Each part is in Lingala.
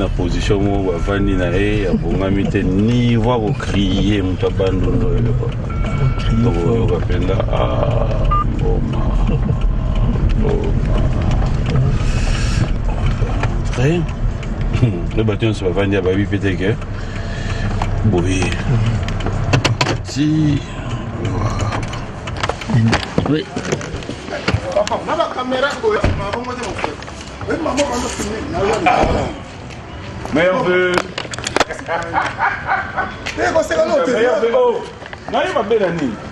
na position mo bavandi na ye abongami te niveau akokrie moto abandondo ele oyoka mpenza mboma très le bato nyonso bavandi ababi pe te ke boye ti oui. Papa, on a la caméra. Meilleur vœu.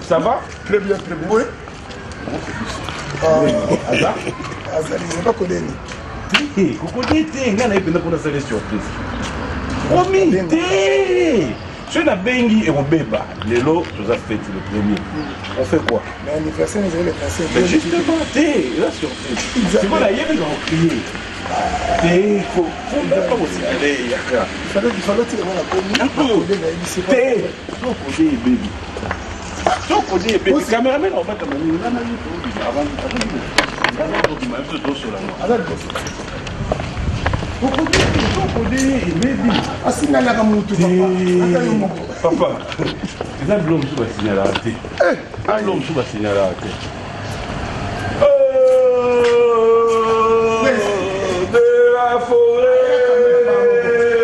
Ça va? Très bien, très bien. Oui. Je suis Bengi et Robeba. Lélo, je vous ai fait le premier. On fait quoi? L'anniversaire, j'ai le passé. Mais justement, t'es la surprise. C'est quoi la yéve qui ont crié? T'es, faut pas aussi aller, Yaka. Il fallait tirer la commune. T'es, ton côté est baby. Ton côté est baby. Caméraman, on va comme un avant papa, c'est un blôme qui va signer à la raté. Un blôme qui va signer à la raté. De la forêt,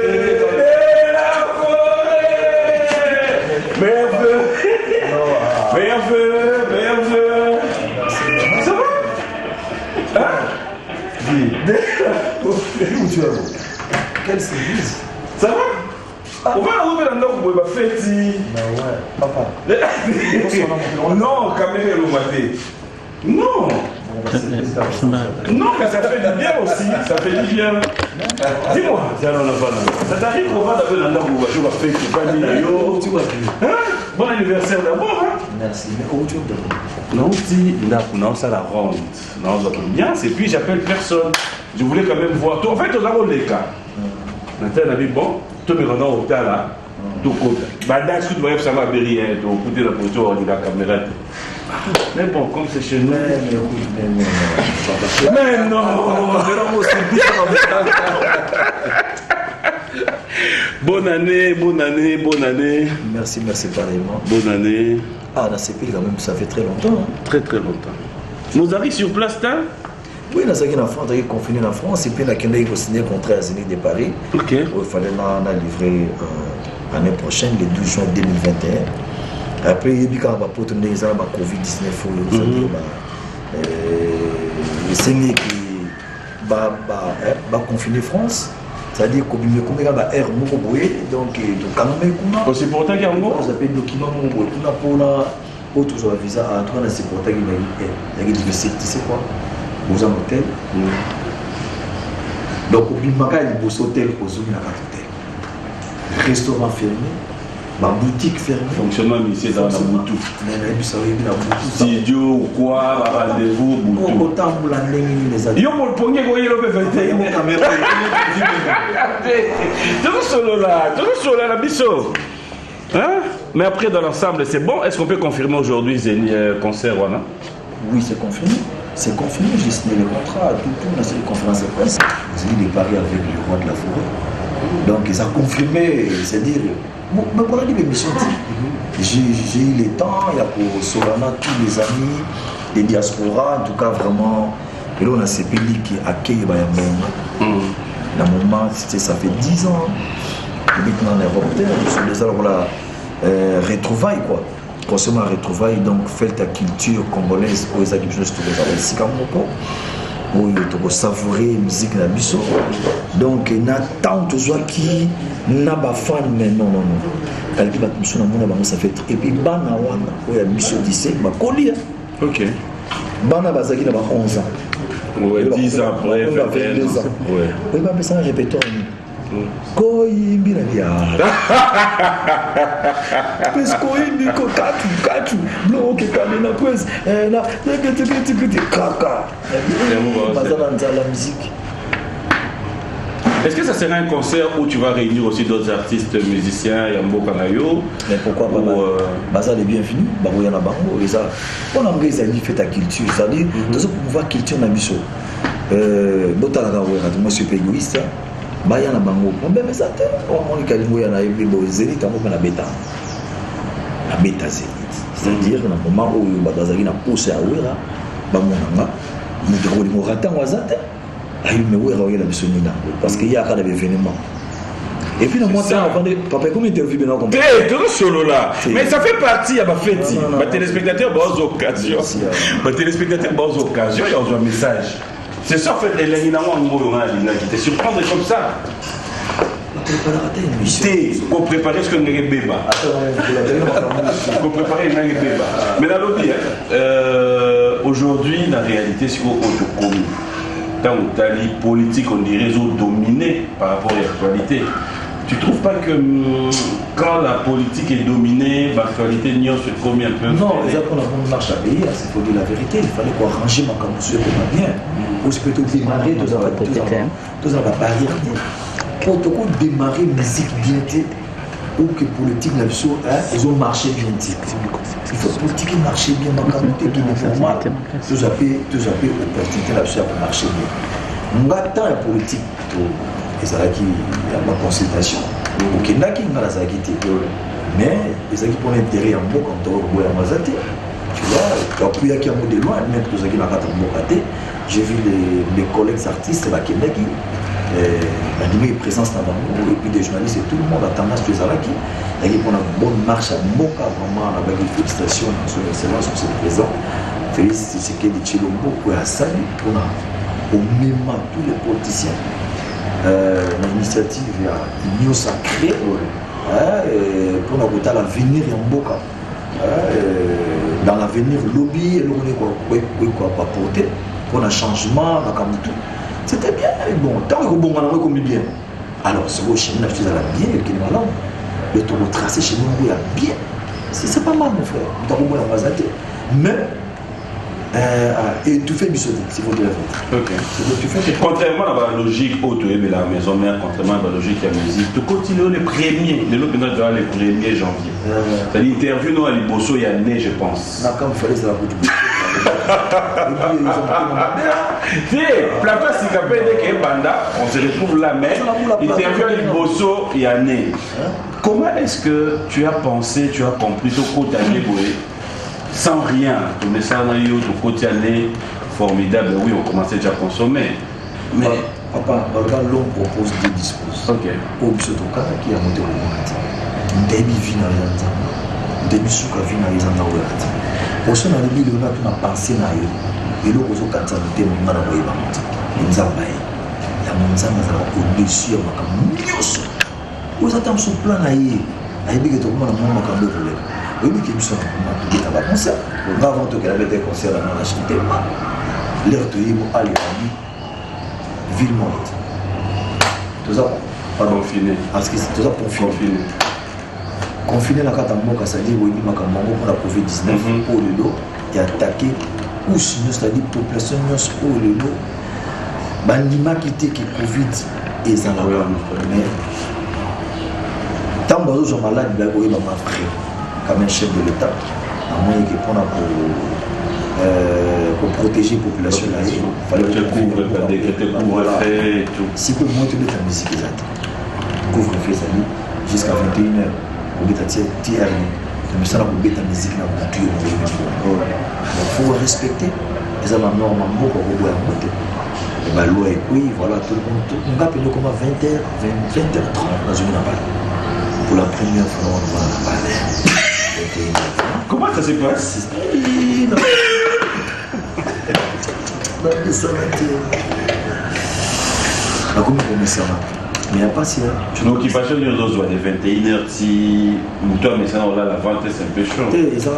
de la forêt, merveilleux, merveilleux, merveilleux. Ça va? Hein? Quel service? Ça va? On va remettre dans notre boîte fête. Ouais, papa. Non, caméra le matin. Non. Non, mais ça fait du bien aussi. Ça fait du bien. Dis-moi, ça t'arrive qu'on va dans notre boîte fête. Bon anniversaire d'abord. Merci. Mais où tu es? Non, ça la ronde. Non, ça tombe bien. Et puis j'appelle personne. Je voulais quand même voir. En fait, on a les cas. Maintenant, on a dit bon, tout le monde au hôtel là. Tout côté. Maintenant, ce que tu vois, ça va bérir. Tu vas écouter la position de la caméra. Mais bon, comme c'est chez nous. Mais non. Bonne année, bonne année, bonne année. Merci, merci pareillement. Bonne année. Ah, dans ces pays, quand même, ça fait très longtemps. Hein. Très, très longtemps. Nous arrivons sur place, là? Oui, nous sommes en France, nous sommes confinés en France, et puis nous avons signé le contrat à Zénith de Paris. Ok. Il fallait livrer l'année prochaine, le 12 juin 2021. Après, il y a eu quand même la Covid-19, le Sénégal qui va confiner France. C'est-à-dire que nous avons un air donc c'est pour ça qu'il y a un mot? Nous avons un document pour un visa. C'est pour ça qu'il y a une université, tu sais quoi? Vous avez un hôtel. Donc, il y a un hôtel pour un restaurant fermé, ma boutique fermée. Fonctionnement, ici, ça va dans Boutou. Studio ou quoi, rendez-vous, Boutou. Autant pour l'année, les amis. Il y a mon premier qui est le Mon caméra. Toujours solo là, la biseau. Hein? Mais après, dans l'ensemble, c'est bon. Est-ce qu'on peut confirmer aujourd'hui le concert, non? Oui, c'est confirmé. C'est confirmé, j'ai signé le contrat, tout, on a signé une conférence de presse. J'ai eu des paris avec le roi de la forêt. Donc, ils ont confirmé, c'est-à-dire, mais voilà l'émission. J'ai eu le temps, il y a pour Solana, tous les amis, les diasporas, en tout cas, vraiment. Et là, on a ces pays qui accueillent Bayambenga. Dans le moment, ça fait 10 ans. Et maintenant, on est européens, nous sommes déjà voilà, retrouvailles, quoi. Concernant la retrouvaille, donc faites ta culture congolaise aux agriculteurs ici où il savourer la musique de la biso. Donc, il y a tant de gens qui n'ont pas fan, mais non. Ça fait et puis, Bana Wana, où il y a biso d'ici, ma colis. Ok. Bana Bazaki n'a pas 11 ans. Ouais, 10 ans après, 22 ans. Ouais. Oui, mais ça, un répertoire. Koyimbi na dia. Pes koyimbi ko katu bloke kamena pes na kaka. La musique. Est-ce que ça sera un concert où tu vas réunir aussi d'autres artistes, musiciens, Yambo Kanayo? Mais pourquoi pas? Baza les bienvenus, Baroya na Bango, et ça. On a dit fait ta culture, c'est-à-dire, nous avons pouvoir culture na biso. Botala Gaouera, moi je suis égoïste. baya na bango bombe mais ça te on kalingo ya na yebo zeli tango na beta zeli c'est-à-dire na moment où bazaki na pousse à wera ba monanga mutu ko lingo rata wazate ayi me wera wela bisoni na parce que il y a cada événement. Et puis, moi, papa, comment interview bien comme ça? Solo là. Mais ça fait partie, il y a ma fête. Ma téléspectateur, bonnes occasions. Ma téléspectateur, bonnes occasions, il y a un message. C'est ça, en fait, les qui te surprendre comme ça. Pour préparer ce que nous avons béba. Pour préparer ce que nous avons béba. Mais dans l'autre, aujourd'hui, la réalité, c'est qu'on est dans les politiques, on dit réseaux dominés par rapport à l'actualité. Tu ne trouves pas que quand la politique est dominée, l'actualité n'y a se commet un peu? Non, exactement, on marche à payer, il faut dire la vérité. Il fallait qu'on arranger ma camouflage pour bien. Ou c'est plutôt démarrer, tout ça va pas dire. Pour tout démarrer musique bien, ou que politique, ils ont marché bien. Il faut que la politique marche bien, ma camouflage qui est normal. Tout ça peut opportunité là-dessus pour marcher bien. Moi, tant la politique, et ça qui a ma consultation. Ok, il y a qui mais les qui pour l'intérêt en beau quand on voit la mazate. Tu vois, puis il y a qui a un modèle loin, même que ça qui n'a pas de j'ai vu les collègues artistes là qui animé présence dans le et puis des journalistes et tout le monde a tendance à faire qui. Il y a une bonne marche à Moka, vraiment avec des félicitations à son excellence sur cette présent. Félix Tshisekedi de Chilombo pour à salut pour au même tous les politiciens. L'initiative il y a l'union sacrée pour l'avenir en Boka. Dans l'avenir, lobby et quoi apporter pour un changement, c'était bien, bon, tant que bon, on a reconnu bien. Alors, c'est au chez nous, tu as bien, il y a une le tour tracé chez nous, il y a bien. C'est pas mal, mon frère. Tu as mais et tu fais bisouter, c'est pour dire la vérité. Ok. Contrairement à la logique auto mais la maison mère, contrairement à la logique à la musique, tu continues les premiers, les 1er janvier. C'est-à-dire interview nous à Liboso il y a né, je pense. Non, comme il fallait, c'est la route du Plateau Sikapé, dès que Banda, on se retrouve là, mais interview à Liboso il y a né. Comment est-ce que tu as pensé, tu as compris ce côté à Liboé? Sans rien, ton message ton côté formidable, oui, on commençait déjà à consommer. Mais. Papa, l'homme propose des dispositions. Ok. Au biso toka qui a monté au monde. Début vina les début souka vina les andaouati. Pour ça, on a dit on a tout pensé na yo. Et là, on a quand on était mon mara boy bamti. Nzambaye. La monzanga za au-dessus ya makamnyoso. Vous attendez son plan na yé. Ayebi que tout le monde a mon makambo volé. Oui, mais qui me sont un concert. Avant tout qu'elle avait des concerts dans la chanté, l'air de Yébo Ali Rami, ville morte. Tout ça, pas confiné. Parce que c'est tout ça confiné. Confiné dans la Katamboka, c'est-à-dire où il y a pour la Covid-19, pour le lot, et attaqué, ou sinon, c'est-à-dire population, pour le lot, bandima qui était qui Covid et ça l'a mais tant que je suis malade, il y a eu ma frère. Comme un chef de l'État, à moins qu'il pour protéger la population. Il fallait décréter couvre-feu et tout. Si peu moins tu mets ta musique, couvre-feu, ça dit jusqu'à 21h, on met ta tiers, mais ça, on met ta musique dans la culture. Il faut respecter les normes beaucoup pour monter. Et bien, l'eau est oui, voilà, tout le monde. On va payer comme à 20h, 20h30 dans une appel. Pour la première fois, on va en parler. Comment ça se passe? Mais il n'y a pas si. L'occupation du réseau des 21h, si toi, mais ça, là, la vente, c'est un peu chaud. Et ça,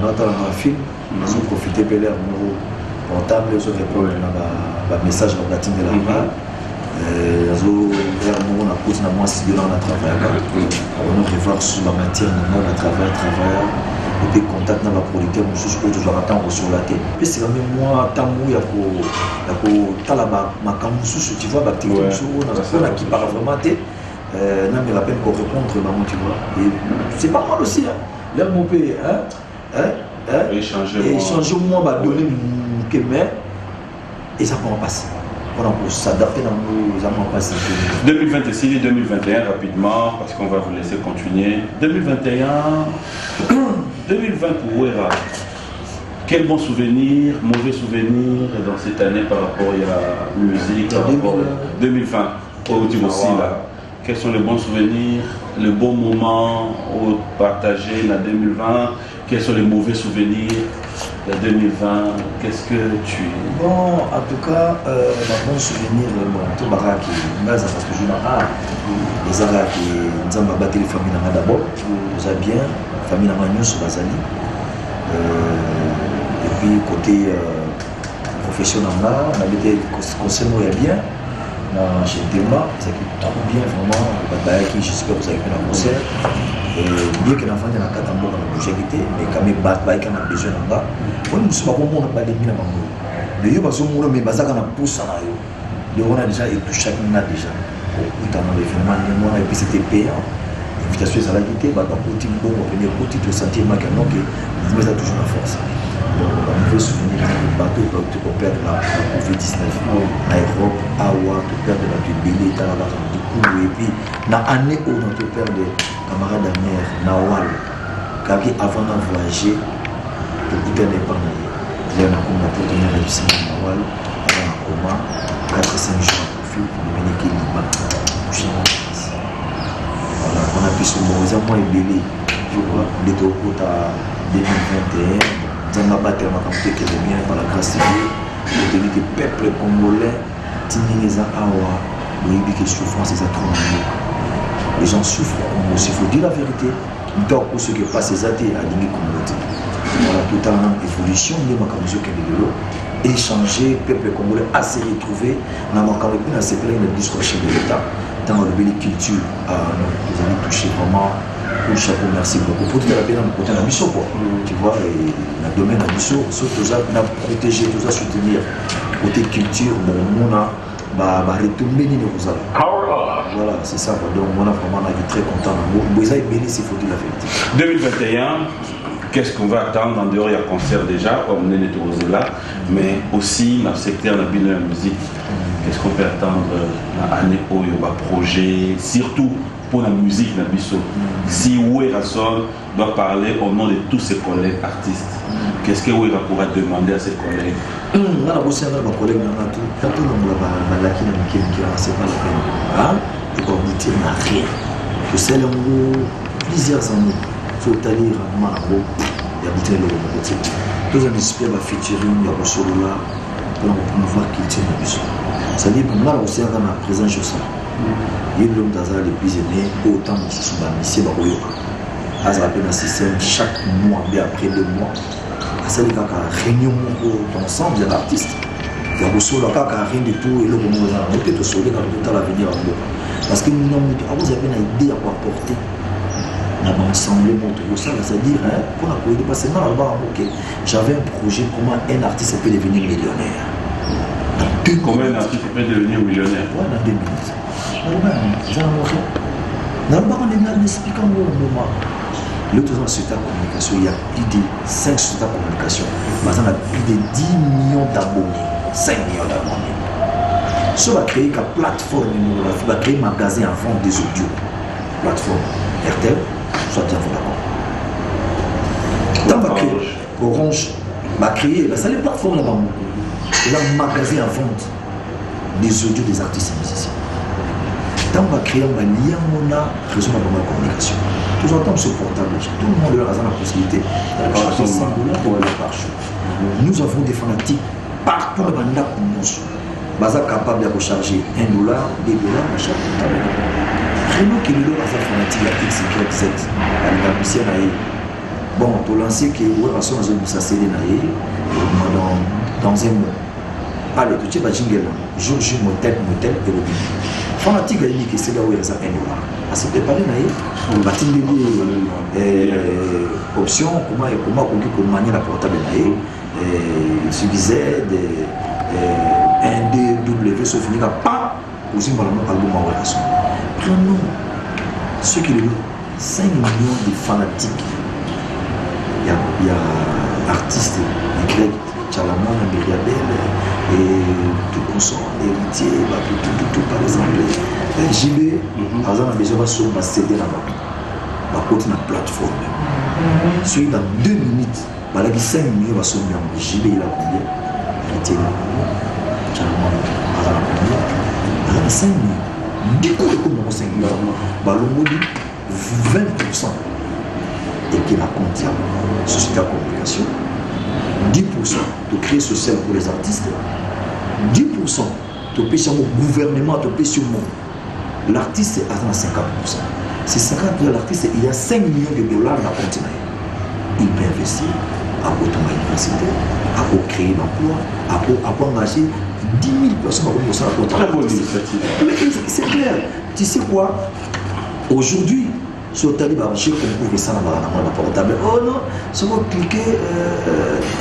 dans un film, ils ont profité de leur portable, ils ont répondu à un message dans la team de la main. On a posé dans si on a travaillé. On a revoir sur la matière, on a travaillé. Et puis contact dans la producteur, on se trouve toujours attendre sur la tête. Puis c'est quand même moi, tant où il y a pour ma camusou, tu vois, on a qui parle vraiment tête. Non, mais la peine qu'on répondre, tu vois. Et c'est pas mal aussi, l'air mon pays, échanger au moins, donner une et ça pourra passer. pour s'adapter dans nos amants passés. 2020 et 2021 rapidement, parce qu'on va vous laisser continuer. 2021, 2020 pour Ouera. Quel bon souvenir, mauvais souvenir dans cette année par rapport à la musique, par rapport à 2020, au aussi là. Quels sont les bons souvenirs, les bons moments partagés en 2020? Quels sont les mauvais souvenirs de 2020? Qu'est-ce que tu... Bon, en tout cas, un bon souvenir, tout barak qui parce que je n'ai les arabes qui nous ont battu les familles d'abord, nous avons bien, famille d'Amagnon sur Bazali. Et puis côté professionnel, on avait été conseillé bien. Chez Théma, ça qui est trop bien vraiment, j'espère que vous avez fait un concert. Bien que l'enfant ait un cas d'amour dans la longévité, mais quand même, il a besoin d'un gars. On ne sait pas comment on a pas des mines à manger. Mais il y a des gens qui ont poussé à la on a déjà et tout chacun a déjà. Dans l'événement, et puis c'était payant. L'invitation est à la guité, on va venir côté de sentiment qu'il y a toujours la force. On veut souvenir du bateau pour perdre la Covid-19 en Europe, Awa, pour perdre la Tubélé, et puis dans l'année où on peut perdre des camarades de mer, Nawal, qui avant de voyager, pour goûter les pannes. Il y a un partenaire réussi à Nawal, avant un coma, 4-5 jours à profit, pour mener qui est Liban. Voilà, on a pu se mourir, moi et Bélé, je vois, on était au côté à 2021. Dans ma bataille, ma campagne qui est bien par la grâce de Dieu, pour tenir que le peuple congolais, les Awa, le souffrance, c'est trop mal. Les gens souffrent, il faut dire la vérité. Donc, pour ceux qui passent ces athées à l'Union communauté, voilà, tout en évolution, nous avons échanger, le peuple congolais a se retrouvé dans la séparation du discours chef de l'État, dans le pays culture, nous allons toucher vraiment. Chapeau, merci beaucoup. Pour tout à l'heure, on a mission, tu vois, et le domaine de la mission, surtout on a protégé, tout ça, soutenir, côté culture, on a retourné les Rosales. Voilà, c'est ça, donc on a vraiment été très content. Vous avez béni, s'il faut dire la vérité. 2021, qu'est-ce qu'on va attendre en dehors? Il y a concert déjà, on est les Rosales, mais aussi dans le secteur de la musique. Qu'est-ce qu'on peut attendre dans l'année où il y aura projet, surtout pour la musique, la biso. Si Ouera Son doit parler au nom de tous ses collègues artistes, qu'est-ce que Ouera pourra demander à ses collègues? On a bossé avec mes collègues, quand on a la qui c'est pas la peine. Et pour aboutir à rien. Que c'est plusieurs années, il faut aller à Marabo et aboutir à l'autre. Tous les espèces de featuring, il y a le solo là, pour voir qu'il tient la biso. Ça dit pour moi aussi, on a présent sur ça. Il y a l'homme d'Azar les plus aînés, autant que ce soit dans le lycée Baroyoka. Azar a un système chaque mois, mais après 2 mois. C'est le cas de réunion d'ensemble des artistes. Il y a aussi le cas de rien du tout, et le moment où on a été sauvé dans le temps l'avenir. Parce que nous avons une idée à quoi apporter. Nous avons ensemble tout ça, c'est-à-dire, pour la poésie, parce que j'avais un projet comment un artiste peut devenir millionnaire. Comment un artiste peut devenir millionnaire? Oui, dans 2 minutes. Dans le bar, on est là, expliquant au moment. L'autre société de communication, il y a plus de 5 sociétés de communication. Maintenant, on a plus de 10 millions d'abonnés. 5 millions d'abonnés. Ça va créer une plateforme, on va créer un magasin à vendre des audios. Plateforme RTL, soit bien d'accord. Dans va créer Orange, va créer, c'est les plateformes là-bas. Il y a un magasin à vendre des audios des artistes et musiciens. Dans va créer un lien, on a réseau de la communication. Tout le temps, ce portable, tout le monde a la possibilité d'acheter 100 $ par jour. Nous avons des fanatiques partout dans le monde. Nous sommes capables de recharger $1, $2 à chaque portable. Vraiment, qu'il y a des fanatiques à X, Y, Z. Bon, pour lancer que nous avons dans un mois. Allez, tu sais, jingle, jour, motel, et le fanatique a dit que c'est là où il y a $1. À se préparer, on va tenir des options, comment manier la portable, suffisait un DW, se finira pas, aussi par album en relation. Prenons ceux qui ont 5 millions de fanatiques. Il y a artistes, Y, Chalamon, Myriabel, et tout consort, héritier, tout, par exemple. JB, par exemple, les gens vont céder là-bas. Va continuer la plateforme. Celui dans 2 minutes, il y a 5 millions de personnes. JB, il a combien? Héritier, Chalamon, il a 5 millions. Du coup, comme 5 millions, le mot 20%. Et qui la contient, société de communication, 10% de créer social pour les artistes, 10% de payer sur le gouvernement, de payer sur le monde. L'artiste est à 50%. C'est 50% de l'artiste, il y a 5 millions de dollars dans le continent. Il peut investir à côté de l'université, à créer l'emploi, à engager 10 000 personnes pour ça. Très bonne initiative. Mais c'est clair. Tu sais quoi? Aujourd'hui, sur le talib, j'ai compris ça dans la portable. Oh non, si vous cliquez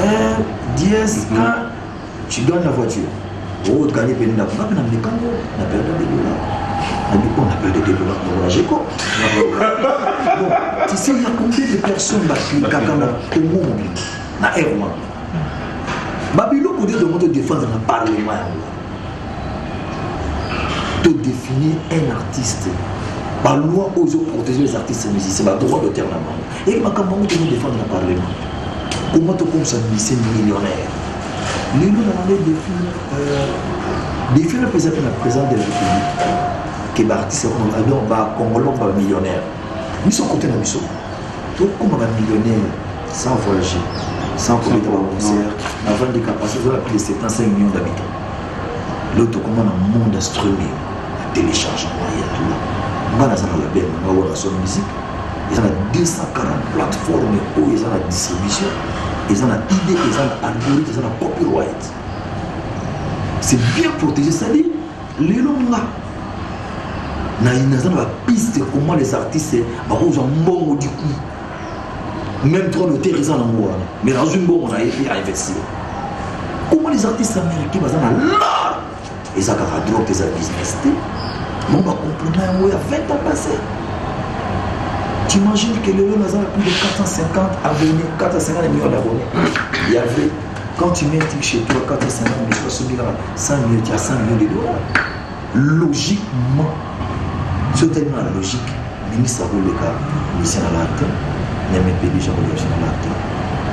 1, 10, 1, tu gagnes la voiture. Oh, tu gagnes la voiture. On a perdu des dollars. On a perdu des dollars. J'ai quoi? Tu sais, il y a combien de personnes qui ont au monde, dans l'air. Babylone, pour dire de défendre le Parlement, de définir un artiste. La loi ose protéger les artistes musiciens, c'est le droit de terme. Et comment tu veux défendre le Parlement? Comment tu peux s'administrer millionnaire? Les gens ont défini le président de la République, qui est artiste, congolais, millionnaire. Ils sont côté de la mission. Donc, comment un millionnaire sans voyager, sans commettre un concert, avant de capacités, ils ont plus de 75 millions d'habitants. L'autre, comment un monde streaming, téléchargement, il y a tout là. Dans la label, on a son musique, ils ont 240 plateformes où ils ont la distribution, ils ont l'idée, ils ont l'algorithme, ils ont le copyright. C'est bien protégé, c'est-à-dire, les longs là, ils ont la piste comment les artistes ont un bon du coup. Même trop de terre, ils ont un bon, mais dans une bonne, on a été à investir. Comment les artistes américains, ils ont l'art, ils ont la drogue, ils ont la business. On va comprendre où il y a 20 ans passés. Tu imagines que le Léon a plus de 450 abonnés, 450 millions d'abonnés. Il y avait, quand tu mets un truc chez toi, 450 millions, 60 millions, 100 millions, tu as 100 millions de dollars. Logiquement, c'est tellement la logique. Le ministre a le cas, il est dans l'art, il y a même pays déjà dans l'art.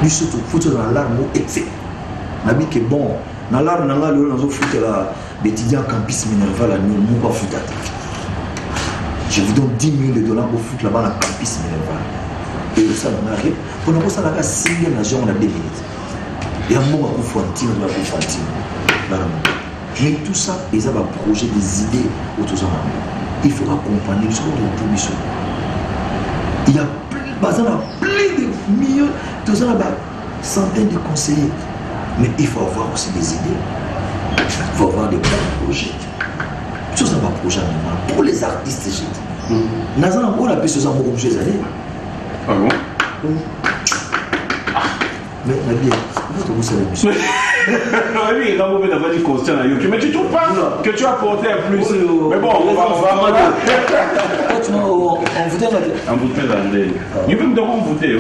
Lui, surtout, il faut dans l'art, il fait. Nabi qui est bon. Dans l'art, le Léon a fait l'étudiant campus Minerva, la nuit, mon pas foutre. Je vous donne 10 millions de dollars pour foutre là-bas dans le campus Minerva. Et ça, on arrive. Pour nous, ça, on a 6 millions d'agents, on a 2 minutes. Et à un moment, on va faire mais tout ça, ils ont un projet, des idées autour de ça. Il faut accompagner le second de la commission. Il y a plein de millions, tout ça, centaines de conseillers. Mais il faut avoir aussi des idées. Il faut avoir des projets. Tout ça va projet pour les artistes. Nous avons appris ce genre de choses. Ah bon? Mais bien, vous savez plus. Oui, il y a un moment d'avoir dit conscient. Mais tu trouves pas que tu as porté un plus. Mais bon, on va. On votait là. On votait là. Il peut me dire qu'on votait.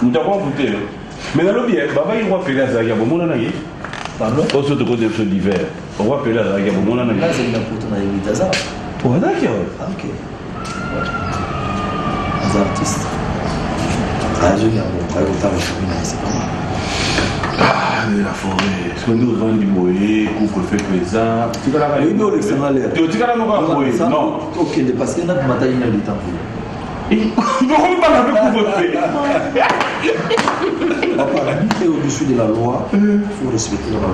Nous devons voter. Mais dans le bien, il va appeler à Zaga. Pardon? Au de côté de l'hiver. On va appeler à Zaga. Là, c'est une photo dans les Mitazar. Oh, d'accord. Ah, ok. Les artistes. Ah, je viens, bon, c'est pas mal. Ah, mais la forêt. Est-ce que nous avons du moyen, couvre-feu présent? Tu vas la oui, non, c'est dans l'air. Tu vas la faire? Non. Ok, parce qu'il y a un matin, il y a du temps pour lui. Non, on va la faire couvre-feu. Et au-dessus de la loi, il faut respecter la loi.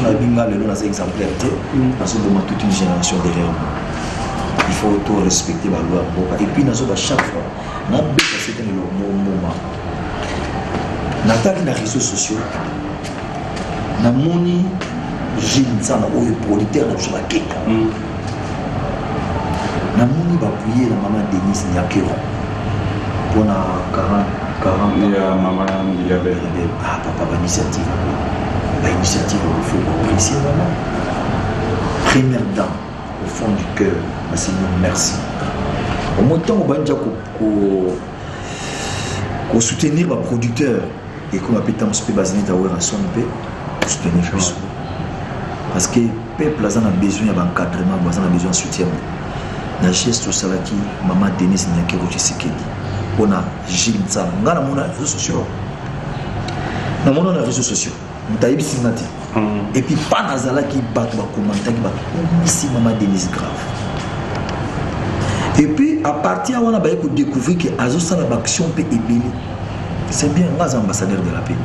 On a bien mal, on a des exemplaires. Parce qu'on a toute une génération derrière nous. Il faut tout respecter la loi. Et puis, nous avons chaque fois, nous avons c'était le moment. Nous avons les réseaux sociaux. Nous avons les producteurs de la quête. Nous avons appuyé la maman Denise Nyakero pour 40 il y a maman Myriabel. Ah, papa, l'initiative. L'initiative, il faut apprécier vraiment. Première dame, au fond du cœur, Seigneur, merci. Au moins, temps, on va dire qu'on soutenir les producteurs. et comme appelle tant se peut baser d'avoir un son peu pour soutenir plus parce que peuple a besoin d'encadrement, a besoin de soutien. Na geste au salaki maman Denise Nyakero Tshisekedi on a Gilles Nzala ngana mona réseaux sociaux na mona na réseaux sociaux mutayibi sinati et puis pas nazala qui bat ba commentaire qui bat ici maman Denise grave et puis à partir on a ba découvrir que azo sala action pe ebeli c'est bien les ambassadeurs de la paix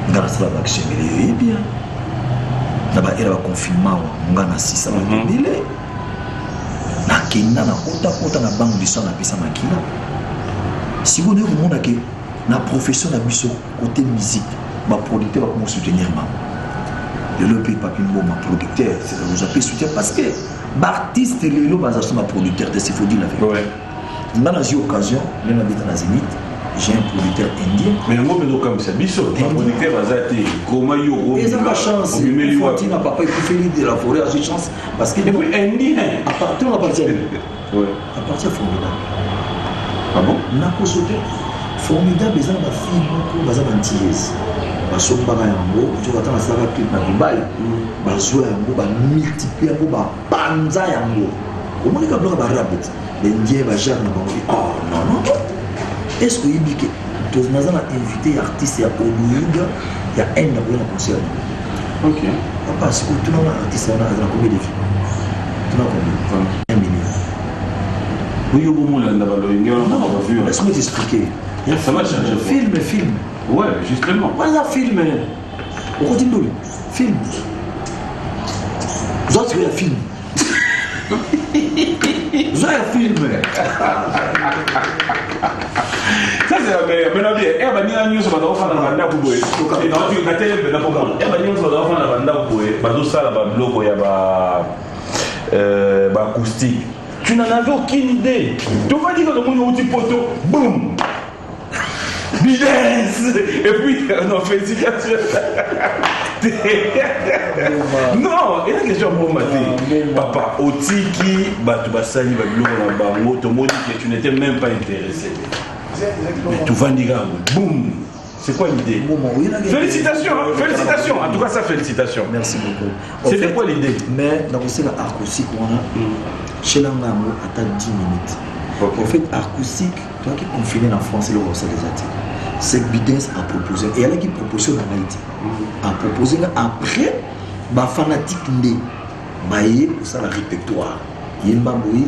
ngana sala action et bien na ba era confinement ngana sisa ba ebeli na kenda na kota na banque de sang na pesa makila si vous voulez monde que na profession na biso côté musique ma producteur va soutenir maman le pays papi ma producteur c'est vous appelez soutien parce que l'artiste le basation ma producteur de c'est faut dire la vérité dans la occasion même habitant na Zénith j'ai un producteur indien mais moi mais comme ça biso ma producteur bazati comment yo et ça ma chance il faut dire papa il faut faire de la forêt à cette chance parce que indien à partir ouais à partir formidable ah bon na ko sauter formidable les ma fille beaucoup baza antillaise basomba yango tu vas attendre ça va clip na Dubaï bazo yango ba multiplier yango ba panza yango comment les kabla ba rabet les indiens ba jar na bango oh non est-ce que il dit que tous nous avons invité artistes à Hollywood il y a un dans le concert ok parce que tout le monde artiste on a combien de films tout le monde 1 million oui au moment là non laisse-moi t'expliquer ça va changer film ouais justement voilà film on continue film vous avez un film vous avez un film ça c'est la meilleure maintenant bien et ba ni news ba do fa na banda kuboe non tu na tele be na pomo e ba news ba do fa na banda kuboe ba do sala ba bloco ya ba acoustique tu n'en avais aucune idée tu vas dire que le monde est poteau boum business et puis non félicitations non et la question pour maté papa otiki batu basali ba bloco na bango to modi que tu n'étais même pas intéressé. Mais tu vas dire, boum, c'est quoi l'idée? Félicitations, félicitations, en tout cas ça félicitations. Merci beaucoup. C'était quoi l'idée? Mais dans le acoustique, on a chez l'Angamo à 10 minutes. En fait, acoustique, toi qui confiné en France, c'est le ressort des articles. C'est Bidens a proposé, et elle qui proposé en Haïti. A proposé après, ma fanatique né, maïe, ça la répertoire. Yemba boui.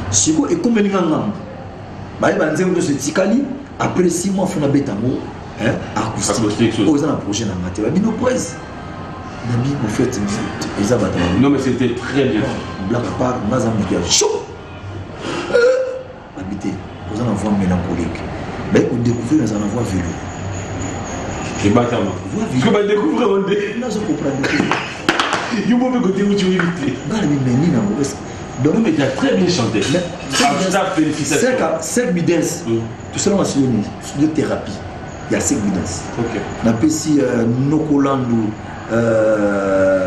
Si vous êtes comme un après 6 mois, on a fait acoustique. Aux un projet dans la matière. Non, mais c'était très bien. Black part, on a chaud. Habité. Aux un voix mélancolique. Mais on découvre dans un voix vélo. Je vais battre moi. Je vais découvrir un dé. Là, je comprends. Il faut me côté où tu es invité. Donc, mais tu as très bien chanté. Félicitations. 5 bidens. Tout ça, on a sur de thérapie. Il y a 5 bidens. Ok. On a ici Nokolandou,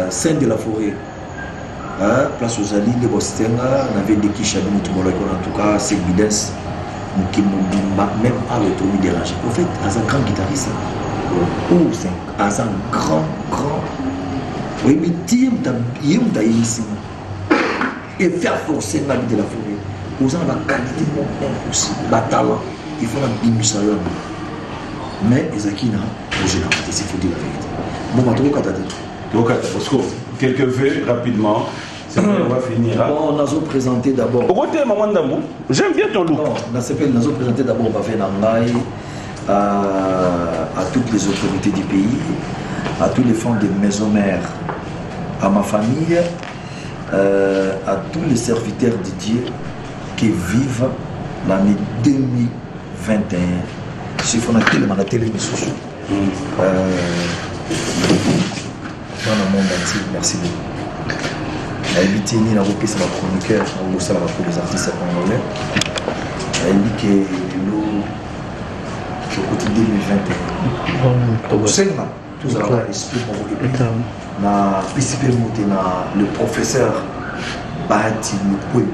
Saint de la Forêt. Place aux Alliés, les Bostenga. On avait des Kishabi, en tout cas, 5 bidens. Même à l'autonomie dérangée. En fait, à un grand guitariste. Ou à un grand. Oui, mais il y a ici. Et faire forcer la vie de la forêt. Aux gens la qualité aussi, la talent, il faut la bimise. Mais ils ont qui n'a projet dans la c'est faut dire la vérité. Bon, bah, tu vas parce que quelques faits rapidement, on va finir. Bon, on a présenté d'abord. J'aime bien ton look. Non, on a présenté d'abord, on va faire Nangaï à toutes les autorités du pays, à tous les fonds de maison mère, à ma famille. À tous les serviteurs de Dieu qui vivent l'année 2021. Si on a tellement la télévision, dans le monde entier, merci beaucoup. Elle dit que la reprise c'est ma chroniqueur, on ça pour les artistes congolais. Elle dit que le côté 2021. Au Sénat, tous allons expliquer pour vous. Na participé le professeur Bahati Moukoui.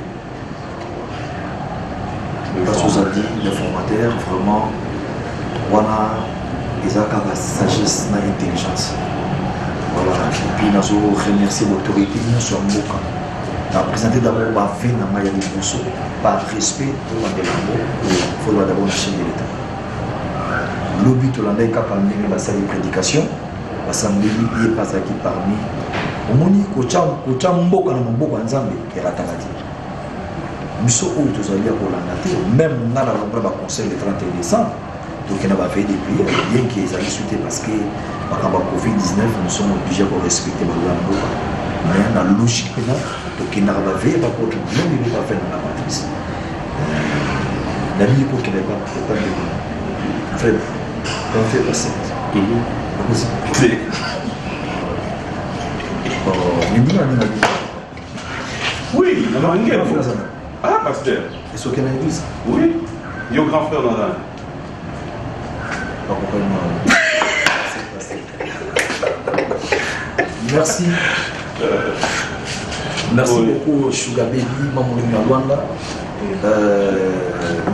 Parce que vous avez dit, les formateurs, vraiment, wana ezaka la sagesse na intelligence. Voilà, et puis nous avons remercié l'autorité de nous sommes beaucoup. Nous avons présenté d'abord ma vie dans Maya Liboso, par respect pour la Bélambo, il faut d'abord le chef de l'État. Le but de l'année parmi la salle de prédication, l'assemblée est pas qui parmi. Au moni, kocha mboka na mboka nzambe eratakati. Biso oyo tozali ya kolanda te, même nga na lomba ba conseil le 31 décembre, donc on a fait des prières, bien qu'ils aient souhaité parce que par rapport à Covid-19, nous sommes obligés de respecter le mboka. Mais dans la logique là, donc on a fait pas pour tout, même il pas fait dans la matrice. La vie pour qu'il n'ait pas de frère, on fait pas ça. Oui, ah, pasteur. Et ce qu'elle a église? Oui, il y a un grand frère dans la. Merci. Merci beaucoup, Sugar Baby, Maman Luanda,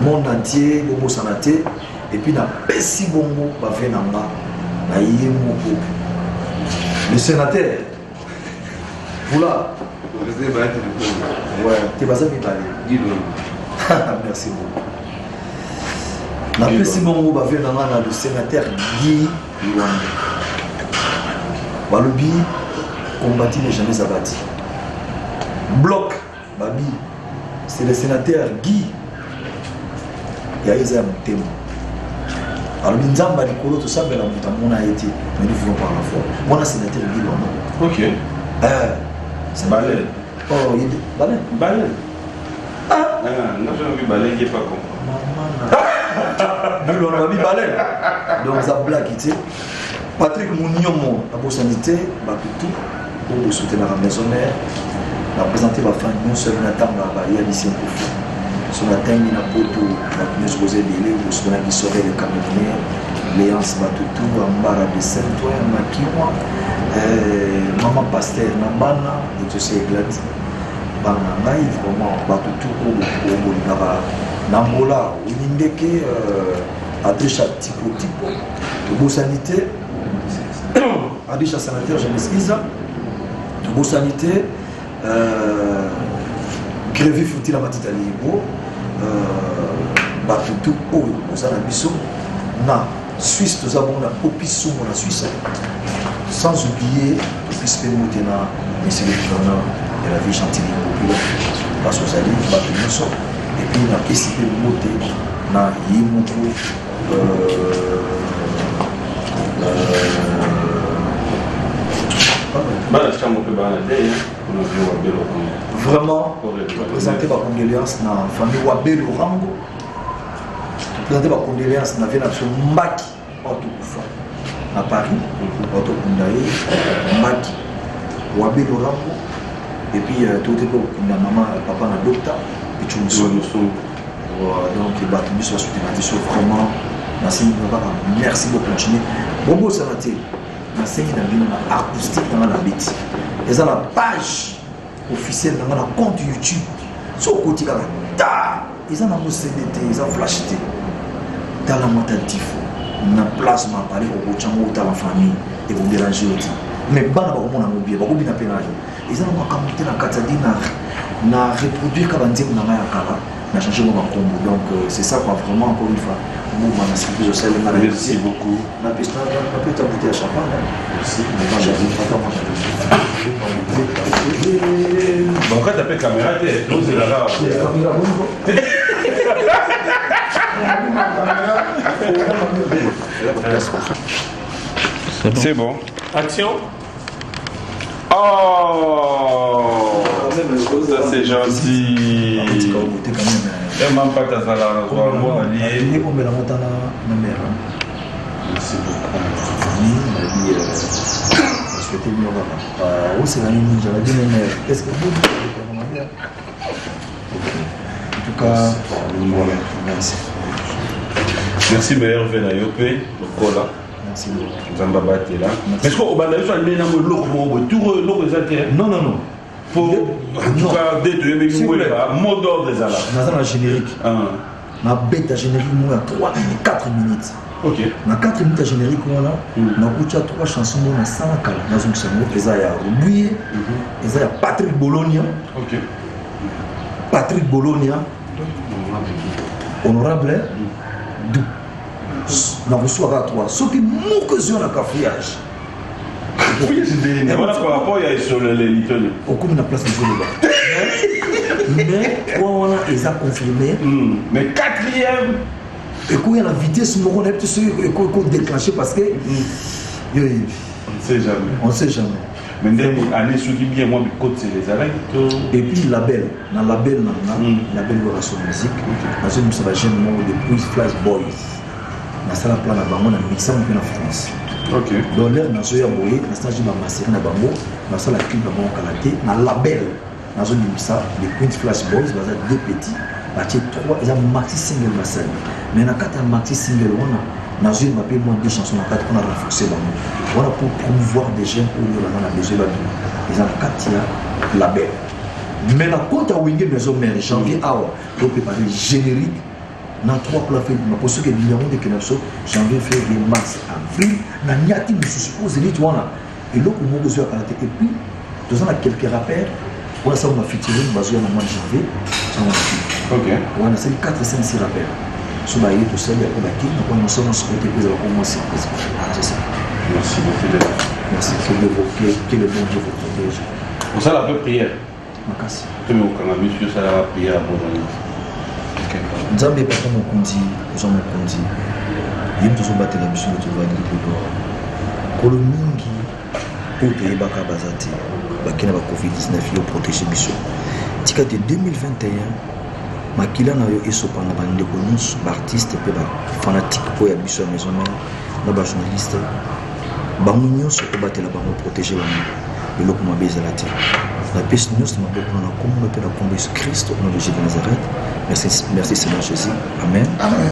monde entier, Bobo Sanaté, et puis na Pessi Bongo, Bavenanga, na Yemoko. Le sénateur, voilà. Ouais, t'es pas ça, mais merci beaucoup. Na Pessi Bongo, Bavenanga, le sénateur Guy Luanda. Balobi, combattu n'est jamais abattu. Bloc, Babi, c'est le sénateur Guy. Il y a Isa Moutemo. Alors, Nzamba, Nicolo, tout ça, mais on a été. Mais nous voulons par la foi. Moi, le sénateur Guy, non. Ok. C'est Baleine. Oh, il est Baleine. Baleine. Ah non, j'ai vu Baleine, il n'est pas con. Nous, on a mis Baleine. Donc, ça blague, tu sais. Patrick Mouniomo, la bonne sanité, Bakutu, pour soutenir la maison mère. On a présenté la fin de nous, seul Nathan, il y a ici un peu fou. Son atteint, il y a un peu de nous poser des livres, nous sommes qui seraient les Camerounais, Léance Batutu, Ambara de Saint-Ouen, Makiwa, Maman Pasteur, Nambana, et tout ça, Église. Bananaï, vraiment, Batutu, Obolingara, Nambola, Ouindeke, Adécha Tipo Tipo, de sanité. Adécha Sénateur, je m'excuse. De sanité. Grévi Fouti la Matita Libo, Batutu, Ozana Bisso, na Suisse, nous avons la Popissou, la Suisse, sans oublier, puisque nous avons monsieur le gouverneur de la ville Chantilly populaire, parce que ça dit, Batutu, et puis on a essayé de monter, na Yimoukou, vraiment, présenter ma condoléance dans la famille Wabé Lorango. Présenter ma condoléance dans la nation Mbaki, à Paris, Auto Kundaye, Mbaki, Wabé Lorango, et puis tout le monde, maman, papa, la docteur, et tout le monde. Donc, il va tenir sur la vraiment. Merci beaucoup. Continuer. Bobo Sanaté, merci à acoustique dans la bête. Et ça la page officielle dans la compte YouTube. Sur le côté là, ils ont un CDT, ils ont flash T. Dans la mentalité, on a place à parler au Bochango, dans la famille, et vous déranger aussi. Mais bon, on a oublié, beaucoup bien pénage. Ils ont commenté la Katadine, na reproduire quand on dit qu'on a un cara, na changé mon combo. Donc c'est ça quoi, vraiment encore une fois. Merci beaucoup. Merci. Bon, quand tu appelles caméra, c'est la rare. C'est bon. Action. Oh, ça c'est gentil. Et même pas ta salade, moi, merci beaucoup. C'est la ligne, j'avais dit, mais est-ce que vous en tout cas, merci. Merci, meilleur Venayope, le cola. Merci beaucoup. Zambaba est là. Est-ce qu'on va aller sur le non, non, non. Pour en tout cas, détruire mot d'ordre des alas. Dans la générique. La bête à générique, 3 minutes, 4 minutes. Ok. Na 4 minutes à générique, on a 3 chansons dans 100 kala. Dans une chanson, il y a Roubier, il y a Patrick Bologna. Ok. Patrick Bologna. Honorable. D'où dans le soir à 3. Ce qui manque sur le cafouillage. Oui, c'est des. Voilà par rapport à sur les Little. Au coup de la place de Zéléba. Mais, on a confirmé. Mais 4e. Et quand il y a la vitesse, on a déclenché parce que. On ne sait jamais. On ne sait jamais. Mais année sur bien, moi, côté c'est les arrêts. Et puis, label. Dans le label, label de son musique. Dans une ça va gêner de plus Flash Boys. Dans ça, la plan à Bango, dans le mixer en France. Ok. Dans l'air, dans ce yaboye, dans ce ma massérine à Bango, dans ça, la clip à Bango Kalaté, dans le label. Dans une mixer, les Queen Flash Boys, dans deux petits. Il y a 3, il y a maxi single massage. Mais dans 4 maxi single, on a dans une mapé moins 2 chansons, dans 4 on a renforcé Bango. Voilà pour promouvoir des gens pour nous, on a besoin de nous. Et dans 4, il y a label. Mais dans compte à Wingé Maison Mère, janvier, pour préparer le générique. Dans 3 plats faits, pour ceux qui ont des Kenapso, janvier, février, mars, avril, dans Niati, nous suppose, et là, on a besoin de karaté. Et puis, nous avons quelques rappels. On a ça, on a featuring, basé au mois de janvier. Ok. On a 4 et 5 rappels. Sur la tout seul, il y a un qui on a seulement souhaité que vous avez commencé. C'est ça. Merci beaucoup. Merci. Que le bon Dieu vous protège. Pour ça, la vraie prière. Ma casse. Tu me recommandes, monsieur, ça la prière à mon ami. Nous avons pas comme on dit, nous avons dit, il y a toujours battu la mission de tout le monde. Kolomingi, pour te baka bazati, bakina ba Covid-19 yo protéger mission. Tika de 2021, makila na yo esopa na bande ko nyonso, ba artiste pe ba fanatique po ya mission maison mère, na ba journaliste, ba nyonso ko batela ba protéger bango. Le lokuma bezala te. La peste nyonso na boko na kombo pe na kombo Jésus Christ au nom de Jésus de Nazareth. Merci Seigneur Jésus. Amen. Amen.